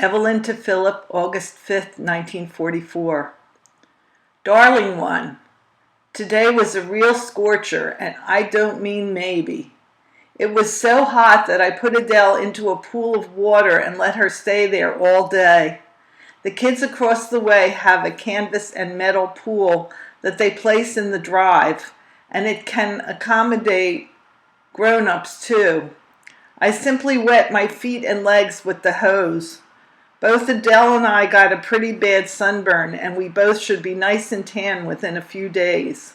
Evelyn to Philip, August 5th, 1944. Darling one, today was a real scorcher, and I don't mean maybe. It was so hot that I put Adele into a pool of water and let her stay there all day. The kids across the way have a canvas and metal pool that they place in the drive, and it can accommodate grown-ups too. I simply wet my feet and legs with the hose. Both Adele and I got a pretty bad sunburn, and we both should be nice and tan within a few days.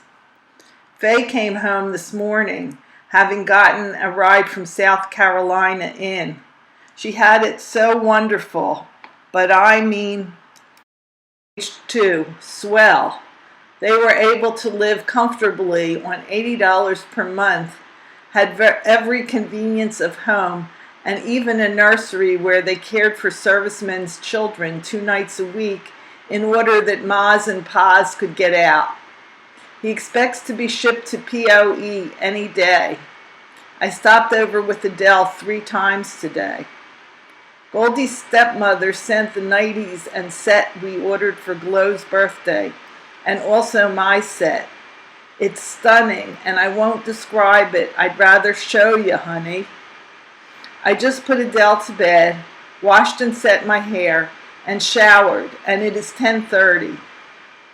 Faye came home this morning, having gotten a ride from South Carolina in. She had it so wonderful, but I mean, too, swell. They were able to live comfortably on $80 per month, had every convenience of home, and even a nursery where they cared for servicemen's children 2 nights a week in order that Ma's and Pa's could get out. He expects to be shipped to POE any day. I stopped over with Adele 3 times today. Goldie's stepmother sent the nighties and set we ordered for Glow's birthday, and also my set. It's stunning, and I won't describe it. I'd rather show you, honey. I just put Adele to bed, washed and set my hair, and showered, and it is 10:30.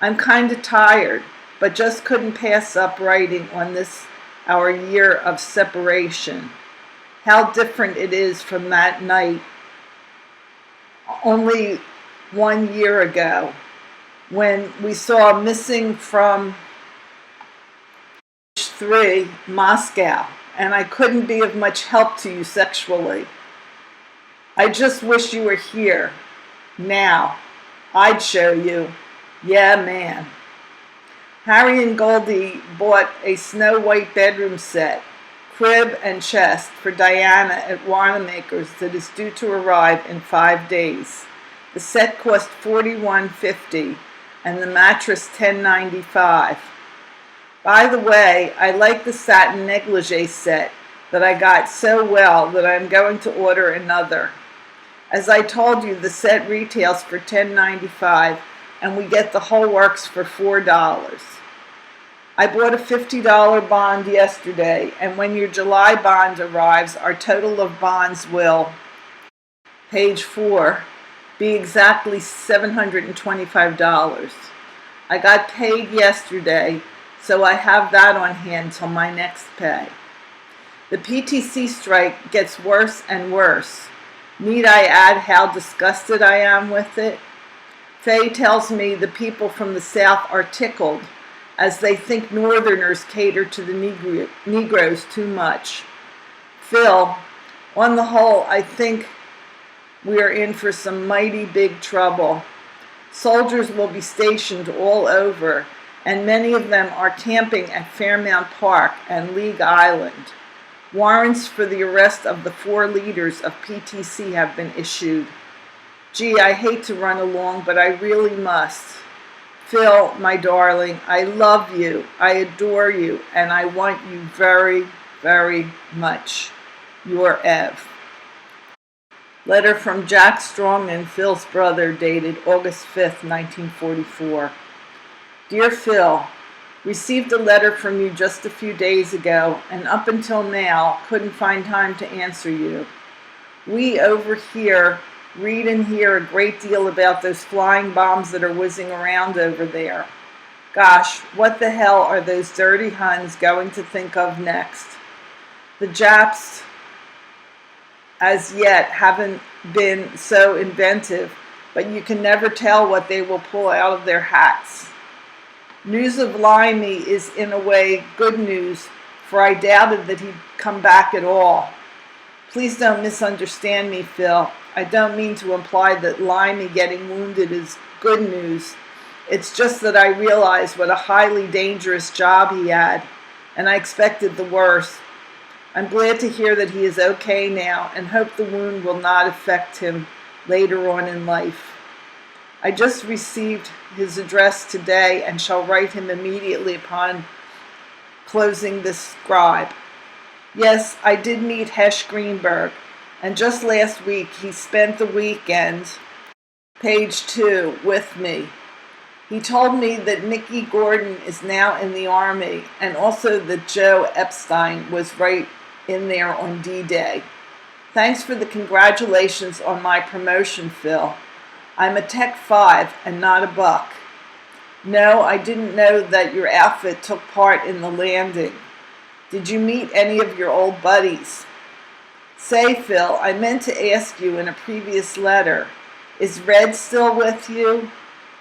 I'm kind of tired, but just couldn't pass up writing on this, our year of separation. How different it is from that night only 1 year ago when we saw missing from 3 Moscow, and I couldn't be of much help to you sexually. I just wish you were here. Now, I'd show you. Yeah, man. Harry and Goldie bought a Snow White bedroom set, crib and chest for Diana at Wanamaker's that is due to arrive in 5 days. The set cost $41.50 and the mattress $10.95. By the way, I like the satin negligee set that I got so well that I'm going to order another. As I told you, the set retails for $10.95 and we get the whole works for $4. I bought a $50 bond yesterday, and when your July bond arrives, our total of bonds will, page 4, be exactly $725. I got paid yesterday, so I have that on hand till my next pay. The PTC strike gets worse and worse. Need I add how disgusted I am with it? Faye tells me the people from the South are tickled, as they think Northerners cater to the Negroes too much. Phil, on the whole, I think we are in for some mighty big trouble. Soldiers will be stationed all over, and many of them are camping at Fairmount Park and League Island. Warrants for the arrest of the 4 leaders of PTC have been issued. Gee, I hate to run along, but I really must. Phil, my darling, I love you, I adore you, and I want you very, very much. Your Ev. Letter from Jack Strongman, Phil's brother, dated August 5th, 1944. Dear Phil, received a letter from you just a few days ago, and up until now couldn't find time to answer you. We over here read and hear a great deal about those flying bombs that are whizzing around over there. Gosh, what the hell are those dirty Huns going to think of next? The Japs, as yet, haven't been so inventive, but you can never tell what they will pull out of their hats. News of Limey is in a way good news, for I doubted that he'd come back at all. Please don't misunderstand me, Phil. I don't mean to imply that Limey getting wounded is good news. It's just that I realized what a highly dangerous job he had, and I expected the worst. I'm glad to hear that he is okay now, and hope the wound will not affect him later on in life. I just received his address today and shall write him immediately upon closing this scribe. Yes, I did meet Hesh Greenberg. And just last week, he spent the weekend, page 2, with me. He told me that Mickey Gordon is now in the Army, and also that Joe Epstein was right in there on D-Day. Thanks for the congratulations on my promotion, Phil. I'm a Tech 5 and not a Buck. No, I didn't know that your outfit took part in the landing. Did you meet any of your old buddies? Say, Phil, I meant to ask you in a previous letter, is Red still with you?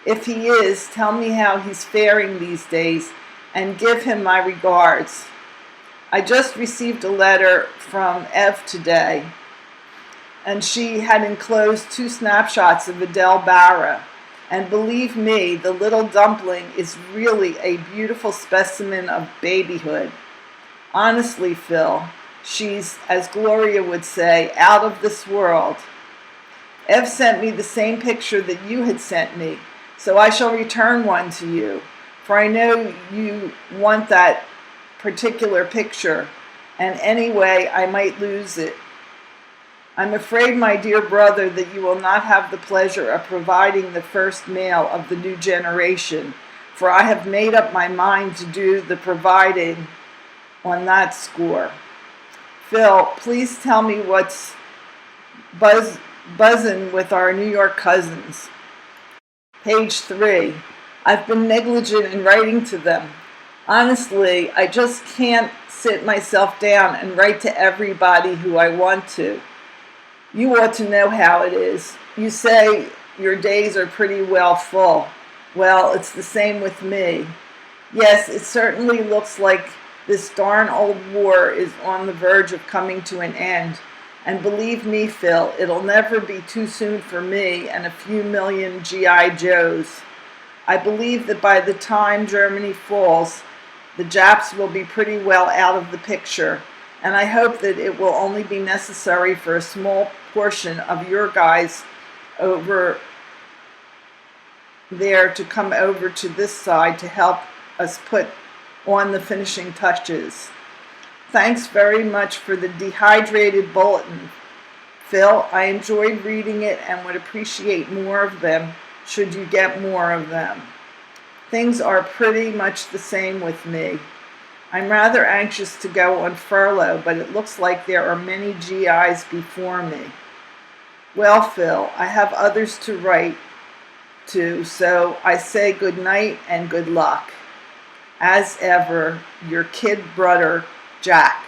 If he is, tell me how he's faring these days and give him my regards. I just received a letter from Ev today, and she had enclosed 2 snapshots of Adele Barra. And believe me, the little dumpling is really a beautiful specimen of babyhood. Honestly, Phil, she's, as Gloria would say, out of this world. Ev sent me the same picture that you had sent me, so I shall return one to you, for I know you want that particular picture, and anyway, I might lose it. I'm afraid, my dear brother, that you will not have the pleasure of providing the first mail of the new generation, for I have made up my mind to do the providing on that score. Phil, please tell me what's buzzing with our New York cousins. Page 3. I've been negligent in writing to them. Honestly, I just can't sit myself down and write to everybody who I want to. You ought to know how it is. You say your days are pretty well full. Well, it's the same with me. Yes, it certainly looks like this darn old war is on the verge of coming to an end. And believe me, Phil, it'll never be too soon for me and a few million G.I. Joes. I believe that by the time Germany falls, the Japs will be pretty well out of the picture, and I hope that it will only be necessary for a small portion of your guys over there to come over to this side to help us put on the finishing touches. Thanks very much for the dehydrated bulletin, Phil. I enjoyed reading it and would appreciate more of them should you get more of them. Things are pretty much the same with me. I'm rather anxious to go on furlough, but it looks like there are many GIs before me. Well, Phil, I have others to write to, so I say good night and good luck. As ever, your kid brother, Jack.